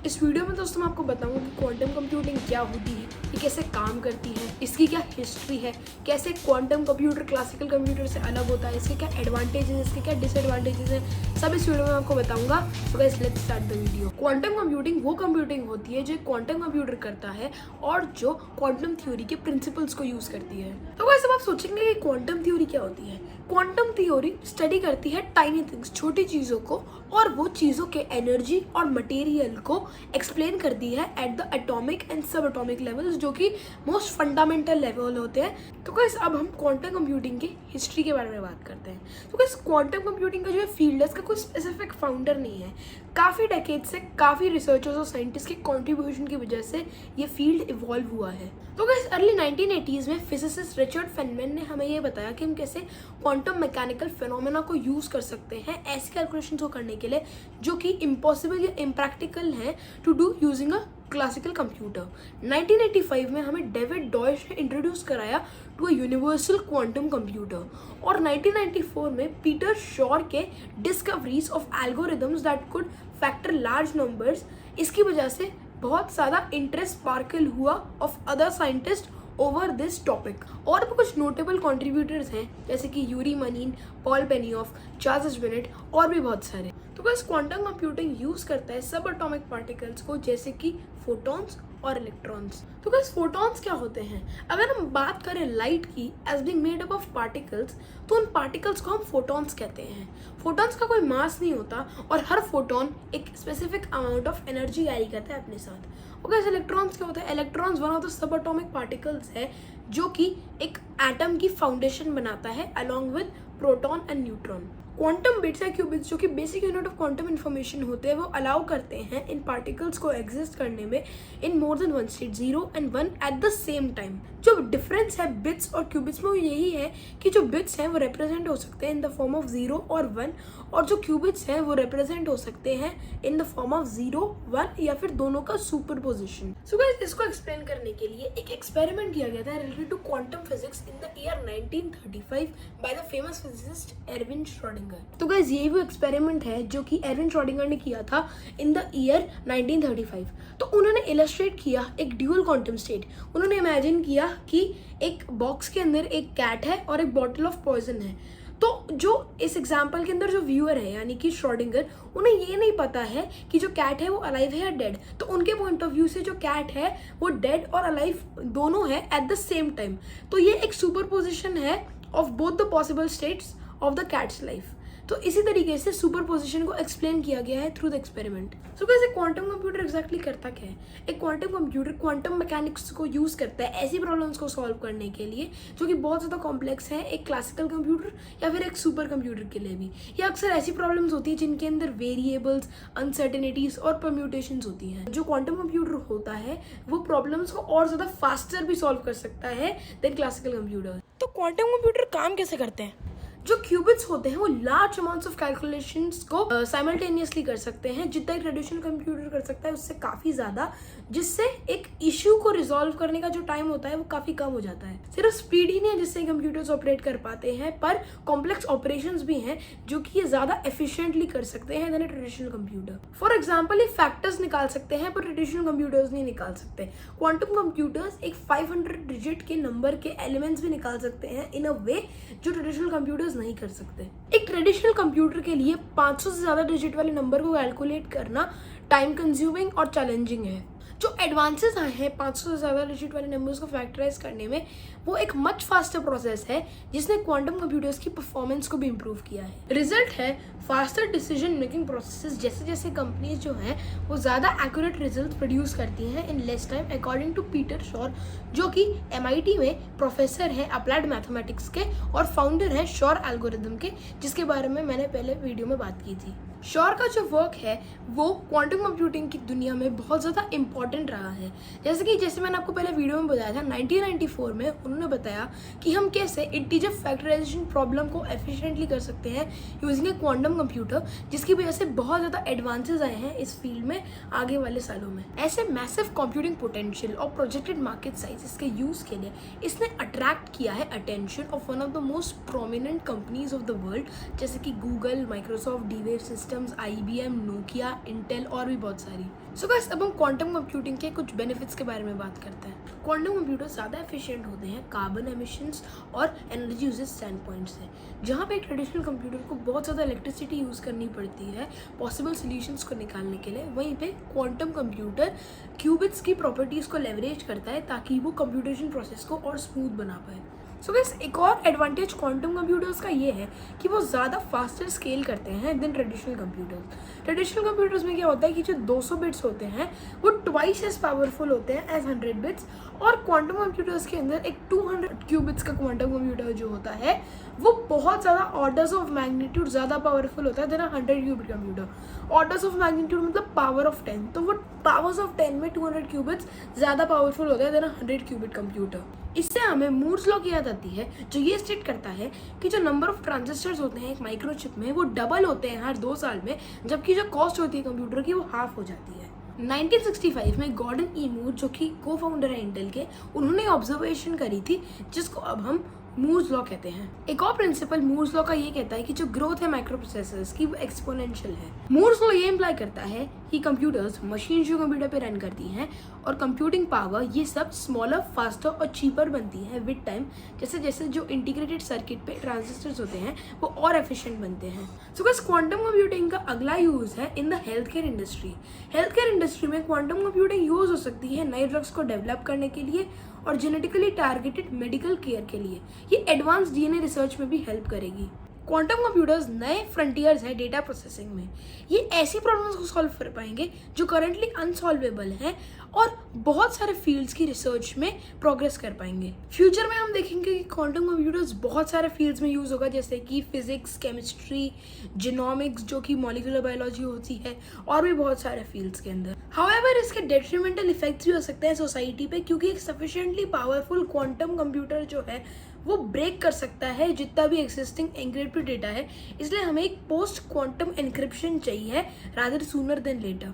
इस वीडियो में दोस्तों मैं आपको बताऊंगा कि क्वांटम कंप्यूटिंग क्या होती है, ये कैसे काम करती है, इसकी क्या हिस्ट्री है, कैसे क्वांटम कंप्यूटर क्लासिकल कंप्यूटर से अलग होता है, इसके क्या एडवांटेजेस हैं, इसके क्या डिसएडवांटेजेस हैं, सब इस वीडियो में आपको बताऊंगा। तो guys let's start the video. Quantum computing वो कंप्यूटिंग होती है जो क्वांटम कंप्यूटर करता है और जो क्वांटम थ्योरी के प्रिंसिपल्स को यूज करती है। तो गाइस अब आप सोचेंगे कि क्वांटम थ्योरी क्या होती है। क्वांटम थ्योरी स्टडी करती है टाइनी थिंग्स, छोटी चीज़ों को, और वो चीज़ों के एनर्जी और मटेरियल को एक्सप्लेन करती है एट द एटॉमिक एंड सब एटॉमिक लेवल्स, जो कि मोस्ट फंडामेंटल लेवल होते हैं। तो गाइस अब हम क्वांटम कंप्यूटिंग की हिस्ट्री के बारे में बात करते हैं। तो गाइस क्वांटम कंप्यूटिंग का जो है फील्ड है, इसका कोई स्पेसिफिक फाउंडर नहीं है। काफ़ी डेकेड से काफ़ी रिसर्चर्स और साइंटिस्ट के कॉन्ट्रीब्यूशन की वजह से ये फील्ड इवॉल्व हुआ है। तो गाइस अर्ली 1980s में फिजिसिस्ट रिचर्ड फेनमैन ने हमें ये बताया कि हम कैसे क्वांटम मैकेनिकल फिनोमेना को यूज़ कर सकते हैं ऐसी कैलकुलेशंस को करने के लिए जो कि इम्पॉसिबल या इम्प्रैक्टिकल हैं to do using a classical computer. 1985 में हमें डेविड डॉयश ने इंट्रोड्यूस कराया to a universal quantum computer, और 1994 में पीटर शॉर के discoveries of algorithms that could factor large numbers, इसकी वजह से बहुत ज़्यादा इंटरेस्ट स्पार्कल हुआ of other scientist over this topic. और भी कुछ नोटेबल कंट्रीब्यूटर्स हैं जैसे कि Yuri Manin, Paul Benioff, Charles Bennett और भी बहुत सारे। तो बस क्वांटम कंप्यूटिंग यूज करता है सब एटॉमिक पार्टिकल्स को, जैसे कि फोटॉन्स और इलेक्ट्रॉन्स। तो बस फोटॉन्स क्या होते हैं? अगर हम बात करें लाइट की as being made up of particles, तो उन पार्टिकल्स को हम फोटॉन्स कहते हैं। फोटॉन्स का कोई मास नहीं होता और हर फोटॉन एक specific amount of energy carry करता है अपने साथ। और कैसे इलेक्ट्रॉन्स क्या होता है? Electrons one of the sub atomic particles है जो कि एक एटम की फाउंडेशन बनाता है along with proton and neutron. Quantum bits या क्यूबिट्स जो कि basic unit of quantum information होते हैं, वो अलाउ करते हैं इन पार्टिकल्स को एग्जिस्ट करने में in more than one state, 0 and 1 at the same time. जो डिफरेंस है बिट्स और क्यूबिट्स में वो यही है कि जो बिट्स हैं वो रिप्रेजेंट हो सकते हैं इन द फॉर्म ऑफ 0 और 1, और जो क्यूबिट्स हैं वो रिप्रेजेंट हो सकते हैं इन द फॉर्म ऑफ 0, 1 या फिर दोनों का सुपरपोजिशन। सो गाइस इसको एक्सप्लेन करने के लिए एक एक्सपेरिमेंट किया गया था related to quantum physics in the year 1935 by the famous physicist Erwin Schrodinger. तो गाइस ये भी एक्सपेरिमेंट है जो कि एरविन श्रोडिंगर ने किया था इन द ईयर 1935। तो उन्होंने इलस्ट्रेट किया एक ड्यूअल क्वांटम स्टेट। उन्होंने इमेजिन किया कि एक बॉक्स के अंदर एक कैट है और एक बॉटल ऑफ पॉइजन है। तो जो इस एग्जाम्पल के अंदर जो व्यूअर है यानी कि श्रोडिंगर, उन्हें ये नहीं पता है कि जो कैट है वो अलाइव है या डेड। तो उनके पॉइंट ऑफ व्यू से जो कैट है वो डेड और अलाइव दोनों है एट द सेम टाइम। तो ये एक सुपरपोजिशन है of both the possible states of the cats life. तो इसी तरीके से सुपरपोजिशन को एक्सप्लेन किया गया है थ्रू द एक्सपेरिमेंट। सो कैसे क्वांटम कंप्यूटर एग्जैक्टली करता क्या है? एक क्वांटम कंप्यूटर क्वांटम मैकेनिक्स को यूज करता है ऐसी प्रॉब्लम्स को सॉल्व करने के लिए जो कि बहुत ज़्यादा कॉम्प्लेक्स है, एक क्लासिकल कंप्यूटर या फिर एक सुपर कंप्यूटर के लिए भी। ये अक्सर ऐसी प्रॉब्लम्स होती है जिनके अंदर वेरिएबल्स, अनसर्टेनिटीज और परम्यूटेशंस होती हैं। जो क्वांटम कंप्यूटर होता है वो प्रॉब्लम्स को और ज़्यादा फास्टर भी सॉल्व कर सकता है देन क्लासिकल कंप्यूटर। तो क्वांटम कंप्यूटर काम कैसे करते हैं? जो क्यूबिट्स होते हैं वो लार्ज अमाउंट्स ऑफ कैलकुलेशंस को साइमल्टेनियसली कर सकते हैं, जितना एक ट्रेडिशनल कंप्यूटर कर सकता है उससे काफ़ी ज़्यादा, जिससे एक इशू को रिजॉल्व करने का जो टाइम होता है वो काफ़ी कम हो जाता है। सिर्फ स्पीड ही नहीं है जिससे कंप्यूटर्स ऑपरेट कर पाते हैं, पर कॉम्प्लेक्स ऑपरेशंस भी हैं जो कि ये ज़्यादा एफिशिएंटली कर सकते हैं than a traditional computer. For example ये फैक्टर्स निकाल सकते हैं पर ट्रेडिशनल कंप्यूटर्स नहीं निकाल सकते। क्वांटम कंप्यूटर्स एक 500 डिजिट के नंबर के एलिमेंट्स भी निकाल सकते हैं इन अ वे जो ट्रेडिशनल कंप्यूटर्स नहीं कर सकते। एक ट्रेडिशनल कंप्यूटर के लिए 500 से ज़्यादा डिजिट वाले नंबर को कैलकुलेट करना टाइम कंज्यूमिंग और चैलेंजिंग है। जो एडवांसेस आए हैं 500 से ज़्यादा डिजिट वाले नंबर्स को फैक्टराइज करने में, वो एक मच फास्टर प्रोसेस है जिसने क्वांटम कंप्यूटर्स की परफॉर्मेंस को भी इम्प्रूव किया है। रिजल्ट है फास्टर डिसीजन मेकिंग प्रोसेसेस। जैसे जैसे कंपनीज जो हैं वो ज़्यादा एक्यूरेट रिजल्ट प्रोड्यूस करती हैं in less time, according to Peter Shor, जो कि MIT में प्रोफेसर हैं अप्लाइड मैथमेटिक्स के और फाउंडर हैं शॉर एल्गोरिदम के, जिसके बारे में मैंने पहले वीडियो में बात की थी। शॉर का जो वर्क है वो क्वांटम कंप्यूटिंग की दुनिया में बहुत ज़्यादा इंपॉर्टेंट रहा है। जैसे मैंने आपको पहले वीडियो में बताया था, 1994 में उन्होंने बताया कि हम कैसे इंटीजर फैक्टराइजेशन प्रॉब्लम को एफिशिएंटली कर सकते हैं यूजिंग ए क्वांटम कंप्यूटर, जिसकी वजह से बहुत ज़्यादा एडवांसेस आए हैं इस फील्ड में आगे वाले सालों में। ऐसे मैसिव कंप्यूटिंग पोटेंशियल और प्रोजेक्टेड मार्केट साइज इसके यूज़ के लिए इसने अट्रैक्ट किया है attention of one of the most prominent companies of the world, जैसे कि Google, Microsoft, D Wave system systems, IBM, Nokia, Intel और भी बहुत सारी। सो गाइस, अब हम क्वांटम कंप्यूटिंग के कुछ बेनिफिट्स के बारे में बात करते हैं। क्वांटम कंप्यूटर ज़्यादा एफिशिएंट होते हैं कार्बन एमिशंस और एनर्जी यूजेज स्टैंड पॉइंट से। जहाँ पे एक ट्रेडिशनल कंप्यूटर को बहुत ज़्यादा इलेक्ट्रिसिटी यूज़ करनी पड़ती है पॉसिबल सॉल्यूशंस को निकालने के लिए, वहीं पे क्वांटम कंप्यूटर क्यूबिट्स की प्रॉपर्टीज़ को लेवरेज करता है ताकि वो कंप्यूटेशन प्रोसेस को और स्मूथ बना पाए। सो गाइस, एक और एडवांटेज क्वांटम कंप्यूटर्स का ये है कि वो ज़्यादा फास्टर स्केल करते हैं than traditional computers. Traditional computers में क्या होता है कि जो 200 बिट्स होते हैं वो ट्वाइस एज पावरफुल होते हैं एज 100 बिट्स, और क्वांटम कंप्यूटर्स के अंदर एक 200 क्यूबिट्स का क्वांटम कंप्यूटर जो होता है वो बहुत ज़्यादा ऑर्डर्स ऑफ मैग्नीट्यूड ज़्यादा पावरफुल होता है than 100 qubit computer. Orders of magnitude मतलब पावर ऑफ 10, तो वो पावर्स ऑफ 10 में 200 क्यूबिट्स ज़्यादा पावरफुल होता है देन 100 क्यूबिट कंप्यूटर। इससे हमें मूर्स लॉ की याद आती है जो ये स्टेट करता है कि जो नंबर ऑफ ट्रांजिस्टर्स होते हैं एक माइक्रोचिप में वो डबल होते हैं हर 2 साल में, जबकि जो कॉस्ट होती है कंप्यूटर की वो हाफ हो जाती है। 1965 में गॉर्डन ई मूर, जो कि को फाउंडर है इंटेल के, उन्होंने ऑब्जर्वेशन करी थी जिसको अब हम मूर्स लॉ कहते हैं। एक और प्रिंसिपल मूर्स लॉ का ये कहता है कि जो ग्रोथ है माइक्रो प्रोसेसर्स की वो एक्सपोनेंशियल है। मूर्स लॉ ये इम्प्लाई करता है कि कंप्यूटर्स, मशीन जो कंप्यूटर पे रन करती हैं और कंप्यूटिंग पावर, ये सब स्मॉलर, फास्टर और चीपर बनती है विद टाइम। जैसे जैसे जो इंटीग्रेटेड सर्किट पे ट्रांजिस्टर्स होते हैं वो और एफिशिएंट बनते हैं। सो गाइस, क्वांटम कंप्यूटिंग का अगला यूज है in the health care industry. Health care industry में क्वांटम कंप्यूटिंग यूज हो सकती है नए ड्रग्स को डेवलप करने के लिए और जेनेटिकली टारगेटेड मेडिकल केयर के लिए। ये एडवांस DNA रिसर्च में भी हेल्प करेगी। क्वांटम कंप्यूटर्स नए फ्रंटियर्स हैं डेटा प्रोसेसिंग में। ये ऐसी प्रॉब्लम्स को सॉल्व कर पाएंगे जो करंटली अनसॉल्वेबल हैं और बहुत सारे फील्ड्स की रिसर्च में प्रोग्रेस कर पाएंगे। फ्यूचर में हम देखेंगे कि क्वांटम कंप्यूटर्स बहुत सारे फील्ड्स में यूज़ होगा, जैसे कि फिजिक्स, केमिस्ट्री, जीनोमिक्स जो कि मॉलिक्यूलर बायोलॉजी होती है, और भी बहुत सारे फील्ड्स के अंदर। हाउएवर, इसके डेट्रीमेंटल इफेक्ट्स भी हो सकते हैं सोसाइटी पे, क्योंकि एक सफिशिएंटली पावरफुल क्वांटम कंप्यूटर जो है वो ब्रेक कर सकता है जितना भी एग्जिस्टिंग एन्क्रिप्टेड डेटा है। इसलिए हमें एक पोस्ट क्वांटम एन्क्रिप्शन चाहिए रादर सूनर देन लेटर।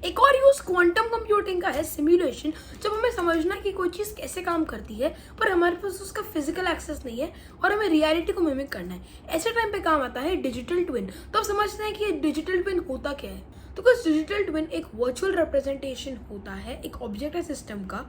एक और यूज क्वांटम कंप्यूटिंग का है सिमुलेशन। जब हमें समझना कि कोई चीज़ कैसे काम करती है पर हमारे पास उसका फिजिकल एक्सेस नहीं है और हमें रियलिटी को मिमिक करना है, ऐसे टाइम पे काम आता है डिजिटल ट्विन। तो अब समझते हैं कि ये डिजिटल ट्विन होता क्या है। तो कुछ डिजिटल ट्विन एक वर्चुअल रिप्रेजेंटेशन होता है एक ऑब्जेक्ट या सिस्टम का,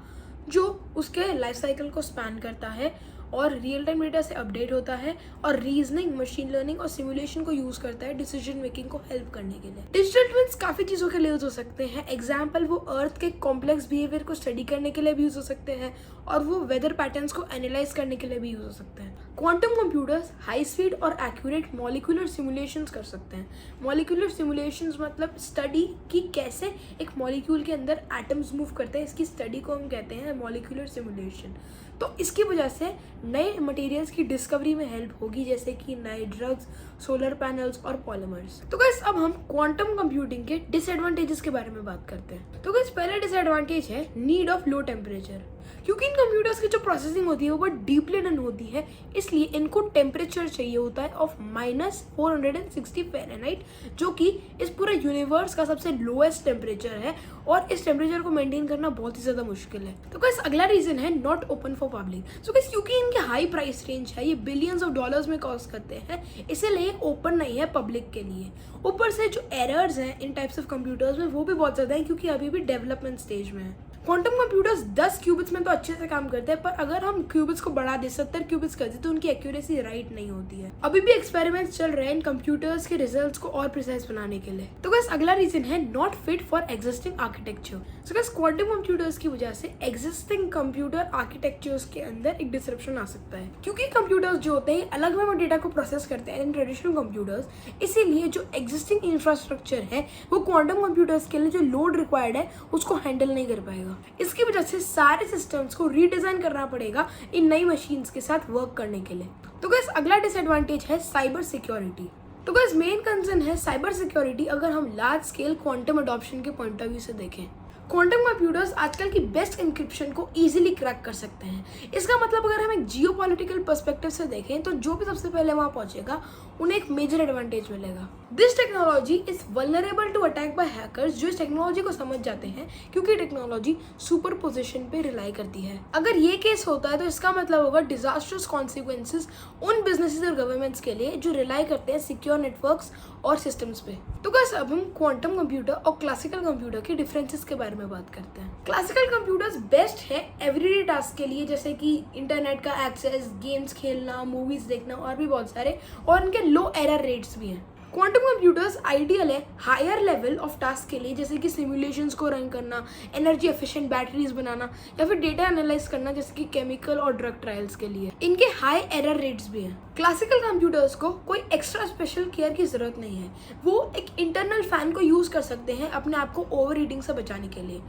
जो उसके लाइफ साइकिल को स्पैन करता है और रियल टाइम डेटा से अपडेट होता है और रीजनिंग, मशीन लर्निंग और सिमुलेशन को यूज करता है डिसीजन मेकिंग को हेल्प करने के लिए। डिजिटल ट्विन्स काफी चीजों के लिए यूज हो सकते हैं। एग्जाम्पल, वो अर्थ के कॉम्प्लेक्स बिहेवियर को स्टडी करने के लिए भी यूज हो सकते हैं और वो वेदर पैटर्न्स को एनालाइज करने के लिए भी यूज हो सकते हैं। क्वांटम कंप्यूटर्स हाई स्पीड और एक्यूरेट मॉलिक्यूलर सिमुलेशंस कर सकते हैं। मॉलिक्यूलर सिमुलेशंस मतलब स्टडी कि कैसे एक मॉलिक्यूल के अंदर एटम्स मूव करते हैं, इसकी स्टडी को हम कहते हैं मॉलिक्यूलर सिमुलेशन। तो इसकी वजह से नए मटेरियल्स की डिस्कवरी में हेल्प होगी, जैसे कि नए ड्रग्स, सोलर पैनल्स और पॉलीमर्स। तो गाइस, अब हम क्वांटम कंप्यूटिंग के डिसएडवांटेजेस के बारे में बात करते हैं। तो गाइस, पहला डिसएडवांटेज है नीड ऑफ लो टेम्परेचर। क्योंकि इन कंप्यूटर्स की जो प्रोसेसिंग होती है वो बहुत डीपली डन होती है, इसलिए इनको टेम्परेचर चाहिए होता है ऑफ -460 फ़ारेनहाइट, जो कि इस पूरे यूनिवर्स का सबसे लोएस्ट टेम्परेचर है और इस टेम्परेचर को मेंटेन करना बहुत ही ज़्यादा मुश्किल है। तो गाइस, अगला रीजन है not open for public. So guys, क्योंकि इनके हाई प्राइस रेंज है, ये बिलियंस ऑफ डॉलर्स में कॉस्ट करते हैं, इसीलिए ओपन नहीं है पब्लिक के लिए। ऊपर से जो एरर्स हैं इन टाइप्स ऑफ कंप्यूटर्स में वो भी बहुत ज़्यादा हैं, क्योंकि अभी भी डेवलपमेंट स्टेज में है। क्वांटम कंप्यूटर्स 10 क्यूबिट्स में तो अच्छे से काम करते हैं, पर अगर हम क्यूबिट्स को बढ़ा दे 70 क्यूबिट्स कर दे तो उनकी एक्यूरेसी राइट नहीं होती है। अभी भी एक्सपेरिमेंट्स चल रहे हैं इन कंप्यूटर्स के रिजल्ट्स को और प्रिसाइज बनाने के लिए। तो गाइस, अगला रीजन है not fit for existing architecture. So guys, quantum computers की वजह से एग्जिस्टिंग कंप्यूटर आर्किटेक्चर्स के अंदर एक डिसरप्शन आ सकता है, क्योंकि कंप्यूटर्स जो होते हैं अलग में डेटा को प्रोसेस करते हैं इन ट्रेडिशनल कंप्यूटर्स। इसीलिए जो एग्जिस्टिंग इंफ्रास्ट्रक्चर है वो क्वांटम कंप्यूटर्स के लिए जो लोड रिक्वायर्ड है उसको हैंडल नहीं कर पाएगा। इसकी वजह से सारे सिस्टम्स को रीडिजाइन करना पड़ेगा इन नई मशीन्स के साथ वर्क करने के लिए। तो गाइस, अगला डिसएडवांटेज है साइबर सिक्योरिटी। तो गाइस, मेन कंसर्न है साइबर सिक्योरिटी अगर हम लार्ज स्केल क्वांटम अडॉप्शन के पॉइंट ऑफ व्यू से देखें। क्वांटम कंप्यूटर्स आजकल की बेस्ट इंक्रिप्शन को इजीली क्रैक कर सकते हैं। इसका मतलब अगर हम एक जियोपॉलिटिकल पर्सपेक्टिव से देखें तो जो भी सबसे पहले वहां पहुंचेगा उन्हें एक मेजर एडवांटेज मिलेगा। This technology is vulnerable to attack by hackers जो इस टेक्नोलॉजी को समझ जाते हैं, क्योंकि टेक्नोलॉजी सुपर पोजिशन पे रिलाई करती है। अगर ये केस होता है तो इसका मतलब होगा डिजास्टर्स कॉन्सिक्वेंसेज उन बिजनेसेस और गवर्नमेंट्स के लिए जो रिलाई करते हैं सिक्योर नेटवर्क्स और सिस्टम्स पे। तो गाइस अब हम क्वांटम कंप्यूटर और क्लासिकल कंप्यूटर के डिफरेंसेस के बारे में बात करते हैं। क्लासिकल कंप्यूटर्स बेस्ट है एवरीडे टास्क के लिए, जैसे कि इंटरनेट का एक्सेस, गेम्स खेलना, मूवीज देखना और भी बहुत सारे, और इनके लो एरर रेट्स भी हैं। क्वांटम कंप्यूटर्स आइडियल है हायर लेवल ऑफ टास्क के लिए, जैसे कि सिमुलेशंस को रन करना, एनर्जी एफिशिएंट बैटरीज बनाना या फिर डेटा एनालाइज करना, जैसे कि केमिकल और ड्रग ट्रायल्स के लिए। इनके हाई एरर रेट्स भी हैं। क्लासिकल कंप्यूटर्स को कोई एक्स्ट्रा स्पेशल केयर की जरूरत नहीं है, वो एक इंटरनल फैन को यूज कर सकते हैं अपने आप को ओवर हीटिंग से बचाने के लिए।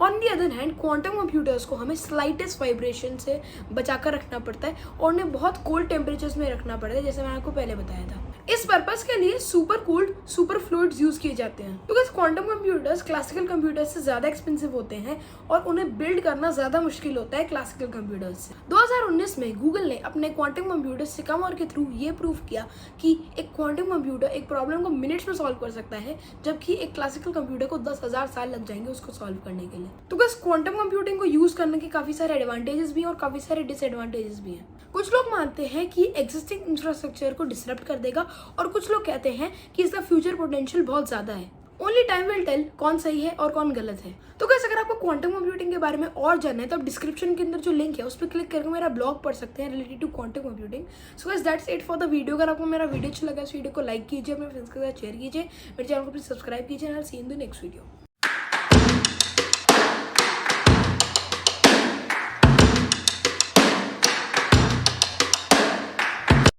On the other hand quantum computers को हमें स्लाइटेस्ट वाइब्रेशन से बचाकर रखना पड़ता है और उन्हें बहुत कोल्ड टेम्परेचर्स में रखना पड़ता है, जैसे मैंने आपको पहले बताया था। इस पर्पस के लिए super cooled super fluids use किए जाते हैं, because quantum computers classical computers से ज्यादा एक्सपेंसिव होते हैं और उन्हें बिल्ड करना ज्यादा मुश्किल होता है क्लासिकल कंप्यूटर्स से। 2019 में गूगल ने अपने क्वांटम कंप्यूटर सिकामोर के थ्रू ये प्रूव किया कि एक क्वांटम कंप्यूटर एक प्रॉब्लम को मिनट्स में सॉल्व कर सकता है, जबकि एक क्लासिकल कंप्यूटर को 10,000 साल लग जाएंगे उसको सॉल्व करने के लिए। तो बस क्वांटम कंप्यूटिंग को यूज करने के काफी सारे एडवांटेजेस भी हैं और काफी सारे डिसएडवांटेजेस भी हैं। कुछ लोग मानते हैं कि एग्जिस्टिंग इंफ्रास्ट्रक्चर को डिसरप्ट कर देगा और कुछ लोग कहते हैं कि इसका फ्यूचर पोटेंशियल बहुत ज्यादा है। ओनली टाइम विल टेल कौन सही है और कौन गलत है। तो गाइस अगर आपको क्वांटम कंप्यूटिंग के बारे में और जानना है तो आप डिस्क्रिप्शन के अंदर जो लिंक है उस पर क्लिक करके मेरा ब्लॉग पढ़ सकते हैं related to quantum computing. So guys that's it for the video. अगर आपको मेरा वीडियो अच्छा लगा इस वीडियो को लाइक कीजिए, अपने फ्रेंड्स के साथ शेयर कीजिए, मेरे चैनल को प्लीज सब्सक्राइब कीजिए। I will see you in the next video.